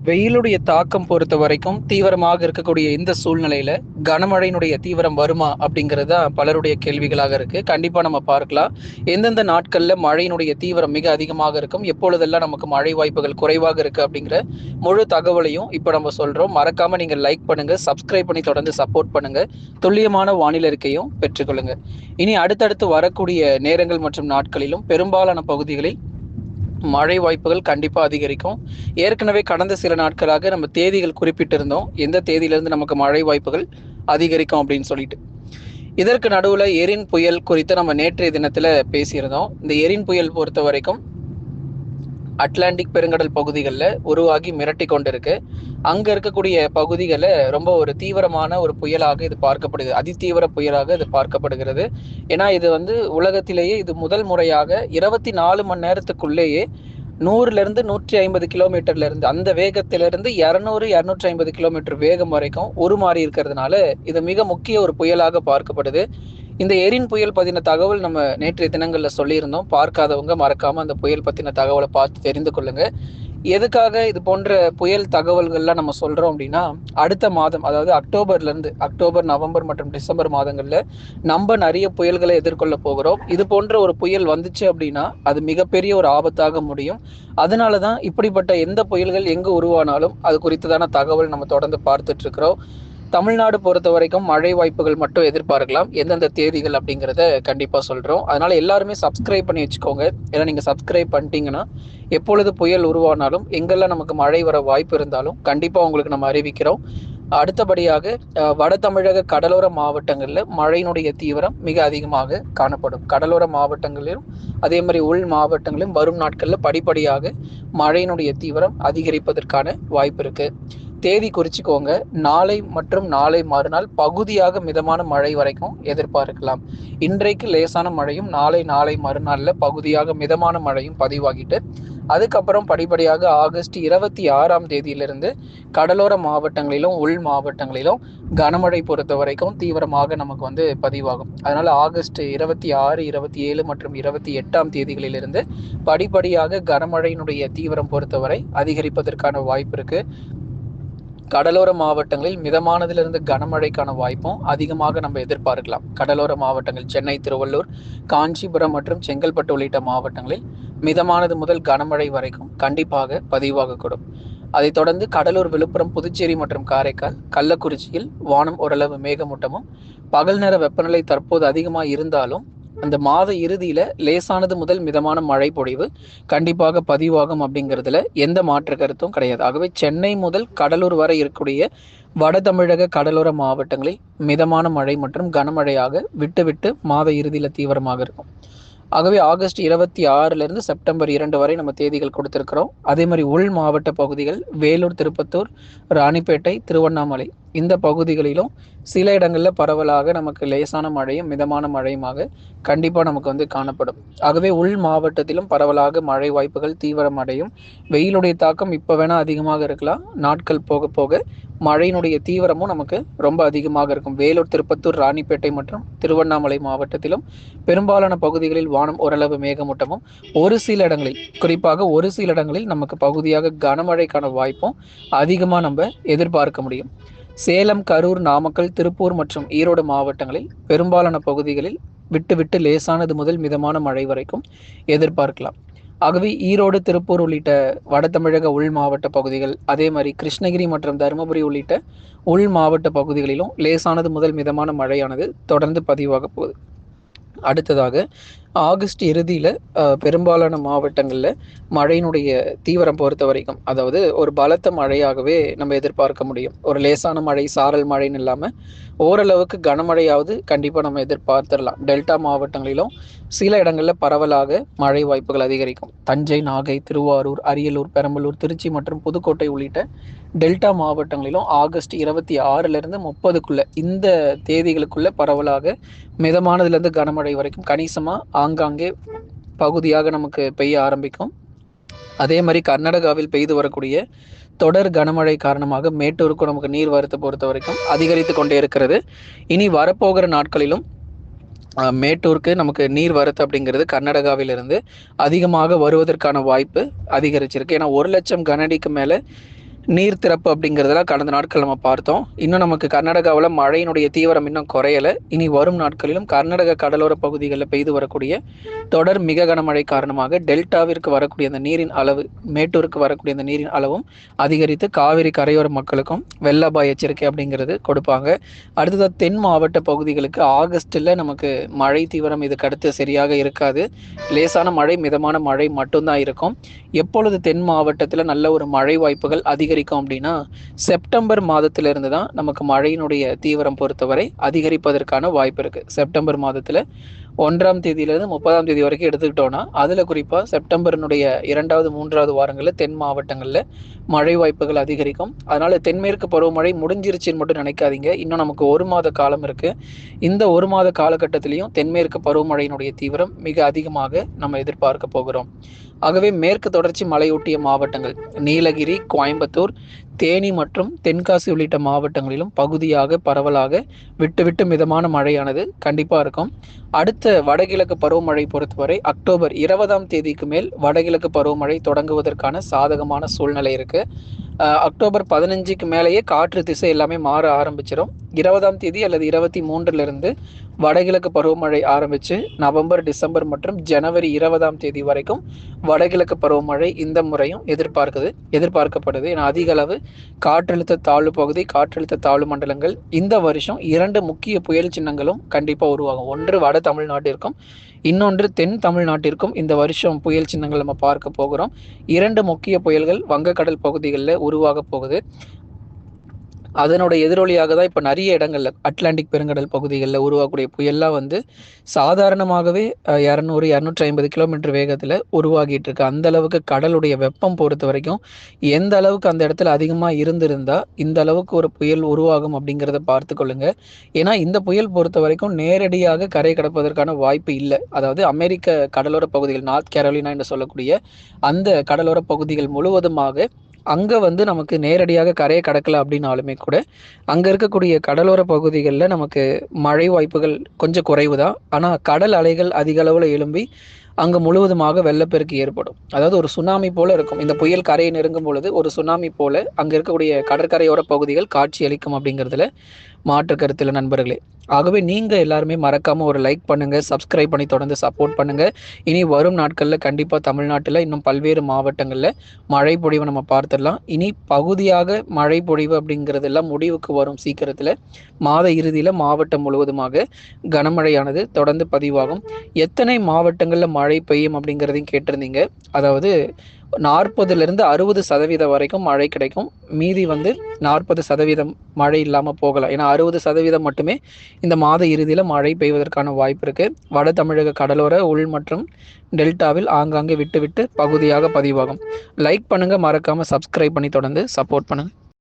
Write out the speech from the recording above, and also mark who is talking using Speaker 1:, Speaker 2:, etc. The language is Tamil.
Speaker 1: வெயிலுடைய தாக்கம் பொறுத்த வரைக்கும் தீவிரமாக இருக்கக்கூடிய இந்த சூழ்நிலையில கனமழையினுடைய தீவிரம் வருமா அப்படிங்கிறது தான் பலருடைய கேள்விகளாக இருக்கு. கண்டிப்பா நம்ம பார்க்கலாம். எந்தெந்த நாட்கள்ல மழையினுடைய தீவிரம் மிக அதிகமாக இருக்கும், எப்பொழுதெல்லாம் நமக்கு மழை வாய்ப்புகள் குறைவாக இருக்கு அப்படிங்கிற முழு தகவலையும் இப்ப நம்ம சொல்றோம். மறக்காம நீங்க லைக் பண்ணுங்க, சப்ஸ்கிரைப் பண்ணி தொடர்ந்து சப்போர்ட் பண்ணுங்க. துல்லியமான வானிலை அறிக்கையும் பெற்றுக்கொள்ளுங்க. இனி அடுத்தடுத்து வரக்கூடிய நேரங்கள் மற்றும் நாட்களிலும் பெரும்பாலான பகுதிகளில் மழை வாய்ப்புகள் கண்டிப்பா அதிகரிக்கும். ஏற்கனவே கடந்த சில நாட்களாக நம்ம தேதிகள் குறிப்பிட்டிருந்தோம், எந்த தேதியிலிருந்து நமக்கு மழை வாய்ப்புகள் அதிகரிக்கும் அப்படின்னு சொல்லிட்டு. இதற்கு நடுவுல எரின் புயல் குறித்து நம்ம நேற்றைய தினத்துல பேசியிருந்தோம். இந்த எரின் புயல் பொறுத்த வரைக்கும் அட்லாண்டிக் பெருங்கடல் பகுதிகளில் உருவாகி மிரட்டி கொண்டிருக்கு. அங்க இருக்கக்கூடிய பகுதிகளை ரொம்ப ஒரு தீவிரமான ஒரு புயலாக இது பார்க்கப்படுகிறது, அதிதீவிர புயலாக இது பார்க்கப்படுகிறது. ஏன்னா இது உலகத்திலேயே இது முதல் முறையாக 24 மணி நேரத்துக்குள்ளேயே 100ல இருந்து 150 கிலோமீட்டர்ல இருந்து அந்த வேகத்திலிருந்து 200-250 கிலோமீட்டர் வேகம் வரைக்கும் உருமாறி இருக்கிறதுனால இது மிக முக்கிய ஒரு புயலாக பார்க்கப்படுது. இந்த எரின் புயல் பத்தின தகவல் நம்ம நேற்றைய தினங்கள்ல சொல்லியிருந்தோம். பார்க்காதவங்க மறக்காம அந்த புயல் பத்தின தகவலை பார்த்து தெரிந்து கொள்ளுங்க. எதுக்காக இது போன்ற புயல் தகவல்கள்லாம் நம்ம சொல்றோம் அப்படின்னா, அடுத்த மாதம், அதாவது அக்டோபர், நவம்பர் மற்றும் டிசம்பர் மாதங்கள்ல நம்ம நிறைய புயல்களை எதிர்கொள்ள போகிறோம். இது போன்ற ஒரு புயல் வந்துச்சு அப்படின்னா அது மிகப்பெரிய ஒரு ஆபத்தாக முடியும். அதனாலதான் இப்படிப்பட்ட எந்த புயல்கள் எங்கு உருவானாலும் அது குறித்ததான தகவல் நம்ம தொடர்ந்து பார்த்துட்டு இருக்கிறோம். தமிழ்நாடு பொறுத்த வரைக்கும் மழை வாய்ப்புகள் மட்டும் எதிர்பார்க்கலாம். எந்தெந்த தேதிகள் அப்படிங்கிறத கண்டிப்பா சொல்றோம். அதனால எல்லாருமே சப்ஸ்கிரைப் பண்ணி வச்சுக்கோங்க. ஏன்னா நீங்க சப்ஸ்கிரைப் பண்ணிட்டீங்கன்னா எப்பொழுது புயல் உருவானாலும், எங்கெல்லாம் நமக்கு மழை வர வாய்ப்பு இருந்தாலும் கண்டிப்பா உங்களுக்கு நம்ம அறிவிக்கிறோம். அடுத்தபடியாக வட தமிழக கடலோர மாவட்டங்கள்ல மழையினுடைய தீவிரம் மிக அதிகமாக காணப்படும். கடலோர மாவட்டங்களிலும் அதே மாதிரி உள் மாவட்டங்களிலும் வரும் நாட்கள்ல படிப்படியாக மழையினுடைய தீவிரம் அதிகரிப்பதற்கான வாய்ப்பு இருக்கு. தேதி குறிச்சுக்கோங்க. நாளை மற்றும் நாளை மறுநாள் பகுதியாக மிதமான மழை வரைக்கும் எதிர்பார்க்கலாம். இன்றைக்கு லேசான மழையும் நாளை மறுநாள்ல பகுதியாக மிதமான மழையும் பதிவாகிட்டு, அதுக்கப்புறம் படிப்படியாக ஆகஸ்ட் 26ஆம் தேதியிலிருந்து கடலோர மாவட்டங்களிலும் உள் மாவட்டங்களிலும் கனமழை பொறுத்த வரைக்கும் தீவிரமாக நமக்கு பதிவாகும். அதனால ஆகஸ்ட் 26, 27 மற்றும் 28ஆம் தேதிகளிலிருந்து படிப்படியாக கனமழையினுடைய தீவிரம் பொறுத்தவரை அதிகரிப்பதற்கான வாய்ப்பு இருக்கு. கடலோர மாவட்டங்களில் மிதமானதிலிருந்து கனமழைக்கான வாய்ப்பும் அதிகமாக நம்ம எதிர்பார்க்கலாம். கடலோர மாவட்டங்கள் சென்னை, திருவள்ளூர், காஞ்சிபுரம் மற்றும் செங்கல்பட்டு உள்ளிட்ட மாவட்டங்களில் மிதமானது முதல் கனமழை வரைக்கும் கண்டிப்பாக பதிவாகக்கூடும். அதைத் தொடர்ந்து கடலூர், விழுப்புரம், புதுச்சேரி மற்றும் காரைக்கால், கள்ளக்குறிச்சியில் வானம் ஓரளவு மேகமூட்டமும் பகல் நேர வெப்பநிலை தற்போது அதிகமாக இருந்தாலும் அந்த மாத இறுதியில லேசானது முதல் மிதமான மழை பொழிவு கண்டிப்பாக பதிவாகும் அப்படிங்கிறதுல எந்த மாற்று கருத்தும் கிடையாது. ஆகவே சென்னை முதல் கடலூர் வரை இருக்கக்கூடிய வட தமிழக கடலோர மாவட்டங்களில் மிதமான மழை மற்றும் கனமழையாக விட்டு விட்டு மாத இறுதியில தீவிரமாக இருக்கும். ஆகவே ஆகஸ்ட் 26லிருந்து செப்டம்பர் 2 வரை நம்ம தேதிகள் கொடுத்திருக்கிறோம். அதே மாதிரி உள் மாவட்ட பகுதிகள் வேலூர், திருப்பத்தூர், ராணிப்பேட்டை, திருவண்ணாமலை இந்த பகுதிகளிலும் சில இடங்கள்ல பரவலாக நமக்கு லேசான மழையும் மிதமான மழையுமாக கண்டிப்பா நமக்கு காணப்படும். ஆகவே உள் மாவட்டத்திலும் பரவலாக மழை வாய்ப்புகள் தீவிரம் அடையும். வெயிலுடைய தாக்கம் இப்ப வேணா அதிகமாக இருக்கலாம். நாட்கள் போக போக மழையினுடைய தீவிரமும் நமக்கு ரொம்ப அதிகமாக இருக்கும். வேலூர், திருப்பத்தூர், ராணிப்பேட்டை மற்றும் திருவண்ணாமலை மாவட்டத்திலும் பெரும்பாலான பகுதிகளில் வானம் ஓரளவு மேகமூட்டமும், குறிப்பாக ஒரு சில இடங்களில் நமக்கு பகுதியாக கனமழைக்கான வாய்ப்பும் அதிகமா நம்ம எதிர்பார்க்க முடியும். சேலம், கரூர், நாமக்கல், திருப்பூர் மற்றும் ஈரோடு மாவட்டங்களில் பெரும்பாலான பகுதிகளில் விட்டு விட்டு லேசானது முதல் மிதமான மழை வரைக்கும் எதிர்பார்க்கலாம். ஆகவே ஈரோடு, திருப்பூர் உள்ளிட்ட வட தமிழக உள் மாவட்ட பகுதிகள், அதே மாதிரி கிருஷ்ணகிரி மற்றும் தருமபுரி உள்ளிட்ட உள் மாவட்ட பகுதிகளிலும் லேசானது முதல் மிதமான மழையானது தொடர்ந்து பதிவாக போகுது. அடுத்ததாக ஆகஸ்ட் இறுதியில பெரும்பாலான மாவட்டங்கள்ல மழையினுடைய தீவிரம் பொறுத்த வரைக்கும், அதாவது ஒரு பலத்த மழையாகவே நம்ம எதிர்பார்க்க முடியும். ஒரு லேசான மழை, சாரல் மழைன்னு இல்லாம ஓரளவுக்கு கனமழையாவது கண்டிப்பா நம்ம எதிர்பார்த்திடலாம். டெல்டா மாவட்டங்களிலும் சில இடங்கள்ல பரவலாக மழை வாய்ப்புகள் அதிகரிக்கும். தஞ்சை, நாகை, திருவாரூர், அரியலூர், பெரம்பலூர், திருச்சி மற்றும் புதுக்கோட்டை உள்ளிட்ட டெல்டா மாவட்டங்களிலும் ஆகஸ்ட் 26லிருந்து 30க்குள்ள இந்த தேதிகளுக்குள்ள பரவலாக மிதமானதுலேருந்து கனமழை வரைக்கும் கணிசமா ஆங்காங்கே பகுதியாக நமக்கு பெய்ய ஆரம்பிக்கும். அதே மாதிரி கர்நாடகாவில் பெய்து வரக்கூடிய தொடர் கனமழை காரணமாக மேட்டூருக்கு நமக்கு நீர் வரத்து பொறுத்த வரைக்கும் அதிகரித்து கொண்டே இருக்கிறது. இனி வரப்போகிற நாட்களிலும் மேட்டூருக்கு நமக்கு நீர் வரத்து அப்படிங்கிறது கர்நாடகாவிலிருந்து அதிகமாக வருவதற்கான வாய்ப்பு அதிகரிச்சிருக்கு. ஏன்னா 1 லட்சம் கனஅடிக்கு மேல நீர் திறப்பு அப்படிங்கிறதெல்லாம் கடந்த நாட்கள் நம்ம பார்த்தோம். இன்னும் நமக்கு கர்நாடகாவில் மழையினுடைய தீவிரம் இன்னும் குறையலை. இனி வரும் நாட்களிலும் கர்நாடக கடலோர பகுதிகளில் பெய்து வரக்கூடிய தொடர் மிக கனமழை காரணமாக டெல்டாவிற்கு வரக்கூடிய அந்த நீரின் அளவு, மேட்டூருக்கு வரக்கூடிய அந்த நீரின் அளவும் அதிகரித்து காவிரி கரையோர மக்களுக்கும் வெள்ள அபாய எச்சரிக்கை அப்படிங்கிறது கொடுப்பாங்க. அடுத்ததாக தென் மாவட்ட பகுதிகளுக்கு ஆகஸ்டில் நமக்கு மழை தீவிரம் இதுக்கு அடுத்து சரியாக இருக்காது. லேசான மழை, மிதமான மழை மட்டும்தான் இருக்கும். எப்பொழுது தென் மாவட்டத்தில் நல்ல ஒரு மழை வாய்ப்புகள் அதிகரிக்கும் அப்படின்னா செப்டம்பர் மாதத்திலிருந்து தான் நமக்கு மழையினுடைய தீவிரம் பொறுத்தவரை அதிகரிப்பதற்கான வாய்ப்பு இருக்குது. செப்டம்பர் மாதத்தில் 1ஆம் தேதியிலிருந்து 30ஆம் தேதி வரைக்கும் எடுத்துக்கிட்டோன்னா அதில் குறிப்பாக செப்டம்பரினுடைய 2வது 3வது வாரங்களில் தென் மாவட்டங்களில் மழை வாய்ப்புகள் அதிகரிக்கும். அதனால் தென்மேற்கு பருவமழை முடிஞ்சிருச்சுன்னு மட்டும் நினைக்காதீங்க. இன்னும் நமக்கு 1 மாத காலம் இருக்குது. இந்த 1 மாத காலகட்டத்திலையும் தென்மேற்கு பருவமழையினுடைய தீவிரம் மிக அதிகமாக நம்ம எதிர்பார்க்க போகிறோம். ஆகவே மேற்கு தொடர்ச்சி மலையொட்டிய மாவட்டங்கள் நீலகிரி, கோயம்புத்தூர், தேனி மற்றும் தென்காசி உள்ளிட்ட மாவட்டங்களிலும் பகுதியாக பரவலாக விட்டு மிதமான மழையானது கண்டிப்பாக இருக்கும். அடுத்த வடகிழக்கு பருவமழை பொறுத்தவரை அக்டோபர் 20ஆம் தேதிக்கு மேல் வடகிழக்கு பருவமழை தொடங்குவதற்கான சாதகமான சூழ்நிலை இருக்குது. அக்டோபர் 15க்கு மேலேயே காற்று திசை எல்லாமே மாற ஆரம்பிச்சிடும். 20ஆம் தேதி அல்லது 23லிருந்து வடகிழக்கு பருவமழை ஆரம்பித்து நவம்பர், டிசம்பர் மற்றும் ஜனவரி 20ஆம் தேதி வரைக்கும் வடகிழக்கு பருவமழை இந்த முறையும் எதிர்பார்க்கப்படுது. ஏன்னா அதிக அளவு காற்றழுத்த தாழ்வு பகுதி, காற்றழுத்த தாழ்வு மண்டலங்கள் இந்த வருஷம் 2 முக்கிய புயல் சின்னங்களும் கண்டிப்பாக உருவாகும். ஒன்று வட தமிழ்நாட்டிற்கும், இன்னொன்று தென் தமிழ்நாட்டிற்கும் இந்த வருஷம் புயல் சின்னங்கள் நம்ம பார்க்க போகிறோம். 2 முக்கிய புயல்கள் வங்கக்கடல் பகுதிகளில் உருவாக போகுது. அதனோட எதிரொலியாக தான் இப்போ நிறைய இடங்கள்ல அட்லாண்டிக் பெருங்கடல் பகுதிகளில் உருவாகக்கூடிய புயல்லாம் வந்து சாதாரணமாகவே 200-250 கிலோமீட்டர் வேகத்தில் உருவாகிட்டு இருக்கு. அந்த அளவுக்கு கடலுடைய வெப்பம் பொறுத்த வரைக்கும் எந்த அளவுக்கு அந்த இடத்துல அதிகமாக இருந்திருந்தா இந்த அளவுக்கு ஒரு புயல் உருவாகும் அப்படிங்கிறத பார்த்து கொள்ளுங்க. ஏன்னா இந்த புயல் பொறுத்த வரைக்கும் நேரடியாக கரை கடப்பதற்கான வாய்ப்பு இல்லை. அதாவது அமெரிக்க கடலோர பகுதிகள், நார்த் கேரோலினா என்று சொல்லக்கூடிய அந்த கடலோர பகுதிகள் முழுவதுமாக அங்கே வந்து நமக்கு நேரடியாக கரையை கடக்கலை அப்படின்னாலுமே கூட அங்கே இருக்கக்கூடிய கடலோர பகுதிகளில் நமக்கு மழை வாய்ப்புகள் கொஞ்சம் குறைவு தான். ஆனால் கடல் அலைகள் அதிக அளவில் எழும்பி அங்கே முழுவதுமாக வெள்ளப்பெருக்கு ஏற்படும். அதாவது ஒரு சுனாமி போல இருக்கும். இந்த புயல் கரையை நெருங்கும் பொழுது ஒரு சுனாமி போல அங்கே இருக்கக்கூடிய கடற்கரையோர பகுதிகள் காட்சி அளிக்கும் அப்படிங்கிறதுல மாற்று கருத்தில் நண்பர்களே. ஆகவே நீங்கள் எல்லாருமே மறக்காமல் ஒரு லைக் பண்ணுங்கள், சப்ஸ்கிரைப் பண்ணி தொடர்ந்து சப்போர்ட் பண்ணுங்கள். இனி வரும் நாட்களில் கண்டிப்பாக தமிழ்நாட்டில் இன்னும் பல்வேறு மாவட்டங்களில் மழை பொழிவை நம்ம பார்த்துடலாம். இனி பகுதியாக மழை பொழிவு அப்படிங்கிறதெல்லாம் முடிவுக்கு வரும் சீக்கிரத்தில். மாத இறுதியில் மாவட்டம் முழுவதுமாக கனமழையானது தொடர்ந்து பதிவாகும். எத்தனை மாவட்டங்களில் மழை பெய்யும் அப்படிங்கிறதையும் கேட்டிருந்தீங்க. அதாவது 40-60% வரைக்கும் மழை கிடைக்கும். மீதி வந்து 40% மழை இல்லாமல் போகலாம். ஏன்னா 60% மட்டுமே இந்த மாத இறுதியில் மழை பெய்வதற்கான வாய்ப்பு இருக்குது. வட தமிழக கடலோர உள் மற்றும் டெல்டாவில் ஆங்காங்கே விட்டு பகுதியாக பதிவாகும். லைக் பண்ணுங்கள், மறக்காமல் சப்ஸ்கிரைப் பண்ணி தொடர்ந்து சப்போர்ட் பண்ணுங்கள்.